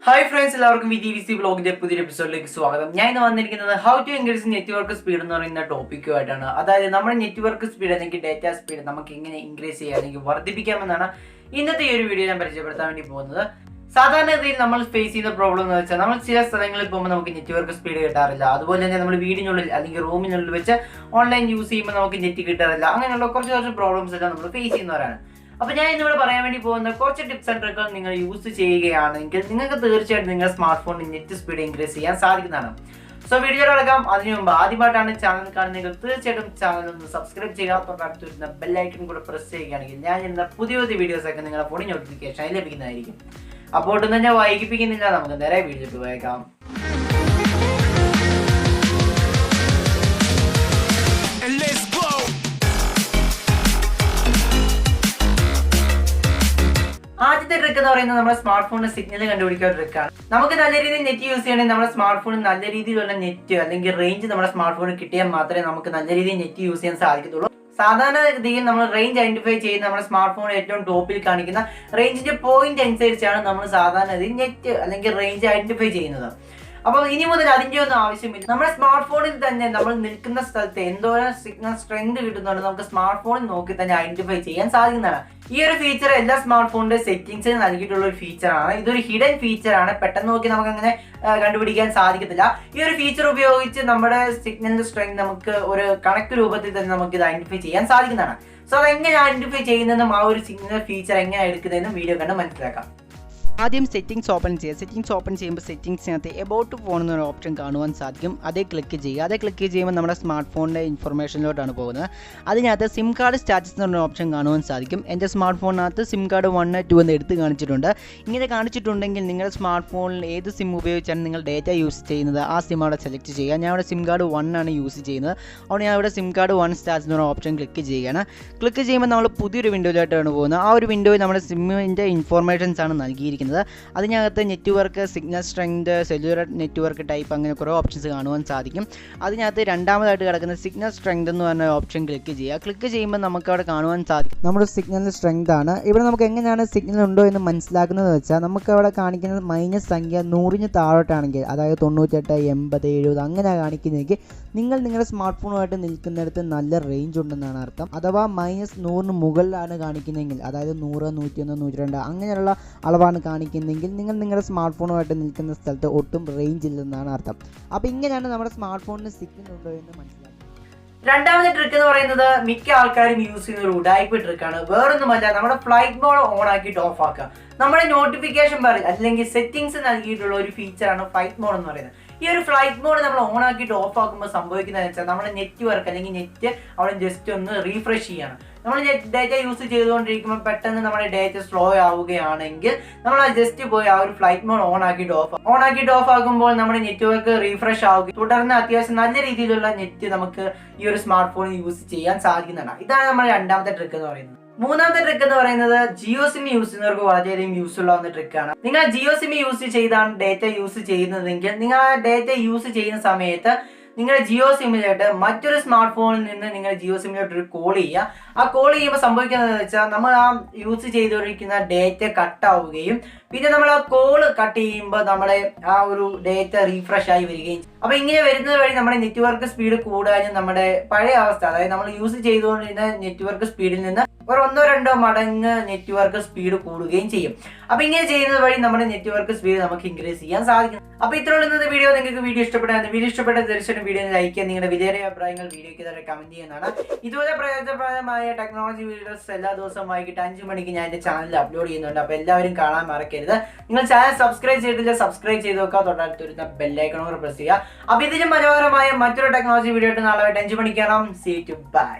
Hi friends, എല്ലാവർക്കും Vtvc വ്ലോഗിന്റെ പുതിയ എപ്പിസോഡിലേക്ക് സ്വാഗതം. ഞാൻ ഇന്ന് വന്നിരിക്കുന്നത് how to increase network speed എന്ന് പറയുന്ന ടോപ്പിക്കുമായിട്ടാണ്. അതായത് നമ്മുടെ നെറ്റ്വർക്ക് സ്പീഡ് അല്ലെങ്കിൽ ഡാറ്റ സ്പീഡ് നമുക്ക് എങ്ങനെ ഇൻക്രീസ് ചെയ്യാം അല്ലെങ്കിൽ വർദ്ധിപ്പിക്കാമെന്നാണ് ഇന്നത്തെ ഈ ഒരു വീഡിയോ ഞാൻ പരിചയപ്പെടുത്താൻ വേണ്ടി പോകുന്നത്. സാധാരണഗതിയിൽ നമ്മൾ ഫേസ് ചെയ്യുന്ന പ്രോബ്ലം എന്ന് വെച്ചാൽ നമ്മൾ ചില സ്ഥലങ്ങളിൽ പോകുമ്പോൾ നമുക്ക് നെറ്റ്വർക്ക് സ്പീഡ് കിട്ടാറില്ല. അതുപോലെ തന്നെ നമ്മൾ വീടിനുള്ളിൽ അല്ലെങ്കിൽ റൂമിനുള്ളിൽ വെച്ച് ഓൺലൈൻ യൂസ് ചെയ്യുമ്പോൾ നമുക്ക് നെറ്റ് കിട്ടാറില്ല. അങ്ങനെയുള്ള കുറച്ച് പ്രോബ്ലംസ് എല്ലാം നമ്മൾ ഫേസ് ചെയ്യുന്നവരാണ്. അപ്പോൾ ഞാൻ ഇന്നിവിടെ പറയാൻ വേണ്ടി പോകുന്ന കുറച്ച് ടിപ്സ് ആൻഡ് ട്രിക്കുകൾ നിങ്ങൾ യൂസ് ചെയ്യുകയാണെങ്കിൽ നിങ്ങൾക്ക് തീർച്ചയായിട്ടും നിങ്ങളുടെ സ്മാർട്ട് ഫോണിൽ നെറ്റ് സ്പീഡ് ഇൻക്രീസ് ചെയ്യാൻ സാധിക്കുന്നതാണ്. സോ വീഡിയോ അടക്കാം. അതിനു മുമ്പ് ആദ്യമായിട്ടാണ് ചാനൽ കാണുന്നെങ്കിൽ തീർച്ചയായിട്ടും ചാനൽ ഒന്ന് സബ്സ്ക്രൈബ് ചെയ്യുക. തൊട്ടടുത്ത് വരുന്ന ബെല്ലൈക്കൺ കൂടെ പ്രസ് ചെയ്യുകയാണെങ്കിൽ ഞാൻ ചെയ്യുന്ന പുതിയ വീഡിയോസ് ഒക്കെ നിങ്ങളുടെ ഫോണിൽ നോട്ടിഫിക്കേഷൻ ലഭിക്കുന്നതായിരിക്കും. അപ്പോൾ ഒട്ടും തന്നെ വൈകിപ്പിക്കുന്നില്ല, നമുക്ക് നേരെ വീഡിയോയ്ക്ക് പോയേക്കാം. ആദ്യത്തെ ട്രിക്ക് എന്ന് പറയുന്നത് നമ്മുടെ സ്മാർട്ട് ഫോണിന് സിഗ്നൽ കണ്ടുപിടിക്കുന്ന ട്രിക്കാണ്. നമുക്ക് നല്ല രീതിയിൽ നെറ്റ് യൂസ് ചെയ്യണമെങ്കിൽ നമ്മുടെ സ്മാർട്ട് ഫോണിൽ നല്ല രീതിയിലുള്ള നെറ്റ് അല്ലെങ്കിൽ റേഞ്ച് നമ്മുടെ സ്മാർട്ട് ഫോണിൽ കിട്ടിയാൽ മാത്രമേ നമുക്ക് നല്ല രീതിയിൽ നെറ്റ് യൂസ് ചെയ്യാൻ സാധിക്കത്തുള്ളൂ. സാധാരണഗതിയിൽ നമ്മൾ റേഞ്ച് ഐഡന്റിഫൈ ചെയ്യുന്ന നമ്മുടെ സ്മാർട്ട് ഫോണിൽ ഏറ്റവും ടോപ്പിൽ കാണിക്കുന്ന റേഞ്ചിന്റെ പോയിന്റ് അനുസരിച്ചാണ് നമ്മൾ സാധാരണഗതിയിൽ നെറ്റ് അല്ലെങ്കിൽ റേഞ്ച് ഐഡന്റിഫൈ ചെയ്യുന്നത്. അപ്പോൾ ഇനി മുതൽ അതിൻ്റെ ഒന്നും ആവശ്യമില്ല. നമ്മുടെ സ്മാർട്ട് ഫോണിൽ തന്നെ നമ്മൾ നിൽക്കുന്ന സ്ഥലത്ത് എന്തോരം സിഗ്നൽ സ്ട്രെങ്ത് കിട്ടുന്നുണ്ട് നമുക്ക് സ്മാർട്ട് ഫോണിൽ നോക്കി തന്നെ ഐഡന്റിഫൈ ചെയ്യാൻ സാധിക്കുന്നതാണ്. ഈ ഒരു ഫീച്ചർ എല്ലാ സ്മാർട്ട് ഫോണിന്റെ സെറ്റിംഗ്സിൽ നൽകിയിട്ടുള്ള ഒരു ഫീച്ചറാണ്. ഇതൊരു ഹിഡൻ ഫീച്ചറാണ്. പെട്ടെന്ന് നോക്കി നമുക്ക് അങ്ങനെ കണ്ടുപിടിക്കാൻ സാധിക്കത്തില്ല. ഈ ഒരു ഫീച്ചർ ഉപയോഗിച്ച് നമ്മുടെ സിഗ്നലിന്റെ സ്ട്രെങ്ത് നമുക്ക് ഒരു കണക്ക് രൂപത്തിൽ തന്നെ നമുക്ക് ഇത് ഐഡന്റിഫൈ ചെയ്യാൻ സാധിക്കുന്നതാണ്. സോ അതെങ്ങനെ ഐഡന്റിഫൈ ചെയ്യുന്നതെന്നും ആ ഒരു സിഗ്നൽ ഫീച്ചർ എങ്ങനെ എടുക്കുന്നതെന്നും വീഡിയോ കണ്ട് മനസ്സിലാക്കാം. ആദ്യം സെറ്റിംഗ്സ് ഓപ്പൺ ചെയ്യുക. സെറ്റിംഗ്സ് ഓപ്പൺ ചെയ്യുമ്പോൾ സെറ്റിംഗ്സിനകത്ത് എബൌട്ട് ഫോൺ എന്നൊരു ഓപ്ഷൻ കാണുവാൻ സാധിക്കും. അതേ ക്ലിക്ക് ചെയ്യുക. അതേ ക്ലിക്ക് ചെയ്യുമ്പോൾ നമ്മുടെ സ്മാർട്ട് ഫോണിൻ്റെ ഇൻഫർമേഷനിലോട്ടാണ് പോകുന്നത്. അതിനകത്ത് സിം കാർഡ് സ്റ്റാറ്റസ് എന്നൊരു ഓപ്ഷൻ കാണുവാൻ സാധിക്കും. എൻ്റെ സ്മാർട്ട് ഫോണിനകത്ത് സിം കാർഡ് 1 2 എന്ന് എടുത്ത് കാണിച്ചിട്ടുണ്ട്. ഇങ്ങനെ കാണിച്ചിട്ടുണ്ടെങ്കിൽ നിങ്ങളുടെ സ്മാർട്ട് ഫോണിൽ ഏത് സിം ഉപയോഗിച്ചാണ് നിങ്ങൾ ഡേറ്റ യൂസ് ചെയ്യുന്നത് ആ സിം അവിടെ സെലക്ട് ചെയ്യുക. ഞാൻ ഇവിടെ സിം കാർഡ് 1 ആണ് യൂസ് ചെയ്യുന്നത്. അവിടെ ഞാൻ ഇവിടെ സിം കാർഡ് 1 സ്റ്റാറ്റസ് എന്നൊരു ഓപ്ഷൻ ക്ലിക്ക് ചെയ്യുകയാണ്. ക്ലിക്ക് ചെയ്യുമ്പോൾ നമ്മൾ പുതിയൊരു വിൻഡോയിലോട്ടാണ് പോകുന്നത്. ആ ഒരു വിൻഡോയിൽ നമ്മുടെ സിമ്മിൻ്റെ ഇൻഫോർമേഷൻസ് ആണ് നൽകിയിരിക്കുന്നത്. അതിനകത്ത് network, signal strength, cellular network type അങ്ങനെ കുറേ ഓപ്ഷൻസ് കാണുവാൻ സാധിക്കും. അതിനകത്ത് രണ്ടാമതായിട്ട് കിടക്കുന്ന സിഗ്നൽ സ്ട്രെങ്ത് എന്ന് പറഞ്ഞ ഓപ്ഷൻ ക്ലിക്ക് ചെയ്യുക. ക്ലിക്ക് ചെയ്യുമ്പോൾ നമുക്ക് അവിടെ കാണുവാൻ സാധിക്കും നമ്മുടെ സിഗ്നൽ സ്ട്രെങ്ത് ആണ്. ഇവിടെ നമുക്ക് എങ്ങനെയാണ് സിഗ്നൽ ഉണ്ടോ എന്ന് മനസ്സിലാക്കുന്നത് വെച്ചാൽ നമുക്ക് അവിടെ കാണിക്കുന്നത് മൈനസ് സംഖ്യ 100ന് താഴോട്ടാണെങ്കിൽ, അതായത് 98, 80, 70 അങ്ങനെ കാണിക്കുന്നതെങ്കിൽ നിങ്ങൾ നിങ്ങളുടെ സ്മാർട്ട് ഫോണുമായിട്ട് നിൽക്കുന്നിടത്ത് നല്ല റേഞ്ച് ഉണ്ടെന്നാണ് അർത്ഥം. അഥവാ -100ന് മുകളിലാണ് കാണിക്കുന്നതെങ്കിൽ, അതായത് 100, 101, 102 അങ്ങനെയുള്ള അളവാണ് കാണിക്കുന്നതെങ്കിൽ നിങ്ങൾ നിങ്ങളുടെ സ്മാർട്ട് ഫോണുമായിട്ട് നിൽക്കുന്ന സ്ഥലത്ത് ഒട്ടും റേഞ്ച് ഇല്ലെന്നാണ് അർത്ഥം. അപ്പോൾ ഇങ്ങനെയാണ് നമ്മുടെ സ്മാർട്ട് ഫോണിന് സിഗ്നൽ ഉണ്ടോ എന്ന് മനസ്സിലാക്കുന്നത്. രണ്ടാമത്തെ ട്രിക്ക് എന്ന് പറയുന്നത് മിക്ക ആൾക്കാരും യൂസ് ചെയ്യുന്ന ഒരു ഉഡായിപ്പ് ട്രിക്കാണ്. വേറൊന്നുമല്ല, നമ്മുടെ ഫ്ലൈറ്റ് മോഡ് ഓൺ ആക്കിയിട്ട് ഓഫ് ആക്കുക. നമ്മുടെ നോട്ടിഫിക്കേഷൻ ബാറിൽ അല്ലെങ്കിൽ സെറ്റിംഗ്സ് നൽകിയിട്ടുള്ള ഒരു ഫീച്ചറാണ് ഫ്ലൈറ്റ് മോഡ് എന്ന് പറയുന്നത്. ഈ ഒരു ഫ്ലൈറ്റ് മോഡ് നമ്മൾ ഓൺ ആക്കിയിട്ട് ഓഫ് ആക്കുമ്പോൾ സംഭവിക്കുന്നതെന്ന് വെച്ചാൽ നമ്മുടെ നെറ്റ്വർക്ക് അല്ലെങ്കിൽ നെറ്റ് അവിടെ ജസ്റ്റ് ഒന്ന് റീഫ്രഷ് ചെയ്യാണ്. നമ്മൾ ഡേറ്റ യൂസ് ചെയ്തുകൊണ്ടിരിക്കുമ്പോൾ പെട്ടെന്ന് നമ്മുടെ ഡേറ്റ സ്ലോ ആവുകയാണെങ്കിൽ നമ്മൾ ജസ്റ്റ് പോയി ആ ഒരു ഫ്ലൈറ്റ് മോഡ് ഓൺ ആക്കിയിട്ട് ഓഫ് ആകുമ്പോൾ നമ്മുടെ നെറ്റ്വർക്ക് റീഫ്രഷ് ആവുകയും തുടർന്ന് അത്യാവശ്യം നല്ല രീതിയിലുള്ള നെറ്റ് നമുക്ക് ഈ ഒരു സ്മാർട്ട് ഫോൺ യൂസ് ചെയ്യാൻ സാധിക്കുന്നതാണ്. ഇതാണ് നമ്മുടെ രണ്ടാമത്തെ ട്രിക്ക് എന്ന് പറയുന്നത്. മൂന്നാമത്തെ ട്രിക്ക് എന്ന് പറയുന്നത് ജിയോ സിം യൂസ് ചെയ്യുന്നവർക്ക് വളരെയധികം യൂസ് ഉള്ള ഒരു ട്രിക്കാണ്. നിങ്ങൾ ജിയോ സിം യൂസ് ചെയ്താണ് ഡേറ്റ യൂസ് ചെയ്യുന്നതെങ്കിൽ നിങ്ങൾ ആ ഡേറ്റ യൂസ് ചെയ്യുന്ന സമയത്ത് നിങ്ങളുടെ ജിയോ സിമ്മിലോട്ട് മറ്റൊരു സ്മാർട്ട് ഫോണിൽ നിന്ന് നിങ്ങൾ ജിയോ സിമ്മിലോട്ട് ഒരു കോൾ ചെയ്യുക. ആ കോൾ ചെയ്യുമ്പോൾ സംഭവിക്കുന്നത് വെച്ചാൽ നമ്മൾ ആ യൂസ് ചെയ്തുകൊണ്ടിരിക്കുന്ന ഡേറ്റ കട്ടാവുകയും പിന്നെ നമ്മൾ ആ കോള് കട്ട് ചെയ്യുമ്പോൾ നമ്മുടെ ആ ഒരു ഡേറ്റ റീഫ്രഷ് ആയി വരികയും. അപ്പോൾ ഇങ്ങനെ വരുന്നത് വഴി നമ്മുടെ നെറ്റ്വർക്ക് സ്പീഡ് കൂടാനും നമ്മുടെ പഴയ അവസ്ഥ, അതായത് നമ്മൾ യൂസ് ചെയ്തുകൊണ്ടിരുന്ന നെറ്റ്വർക്ക് സ്പീഡിൽ നിന്ന് ഒരു 1-2 മടങ്ങ് നെറ്റ്വർക്ക് സ്പീഡ് കൂടുകയും ചെയ്യും. അപ്പോൾ ഇങ്ങനെ ചെയ്യുന്നത് വഴി നമ്മുടെ നെറ്റ്വർക്ക് സ്പീഡ് നമുക്ക് ഇൻക്രീസ് ചെയ്യാൻ സാധിക്കും. അപ്പോൾ ഇത്രയുള്ള ഇന്നത്തെ വീഡിയോ. നിങ്ങൾക്ക് വീഡിയോ ഇഷ്ടപ്പെട്ടാൽ തീർച്ചയായിട്ടും വീഡിയോ ലൈക്ക് ചെയ്യുക. നിങ്ങളുടെ വിലയേറിയ അഭിപ്രായങ്ങൾ വീഡിയോയ്ക്ക് താഴെ കമന്റ് ചെയ്യുന്നതാണ്. ഇതുപോലെ പ്രയോജനപ്രദമായ ടെക്നോളജി വീഡിയോസ് എല്ലാ ദിവസവും വൈകിട്ട് 5 മണിക്ക് ഞാൻ എൻ്റെ ചാനലിൽ അപ്ലോഡ് ചെയ്യുന്നുണ്ട്. അപ്പോൾ എല്ലാവരും കാണാൻ മറക്കരുത്. നിങ്ങൾ ചാനൽ സബ്സ്ക്രൈബ് ചെയ്തിട്ടില്ല, സബ്സ്ക്രൈബ് ചെയ്ത് വെക്കുക. തൊട്ടടുത്ത് വരുന്ന ബെല്ലൈക്കൺ കൂടെ പ്രസ് ചെയ്യുക. അപ്പോൾ ഇതിലും മനോഹരമായ മറ്റൊരു ടെക്നോളജി വീഡിയോ ആയിട്ട് നാളെ 5 മണിക്ക് കാണാം. See you, by.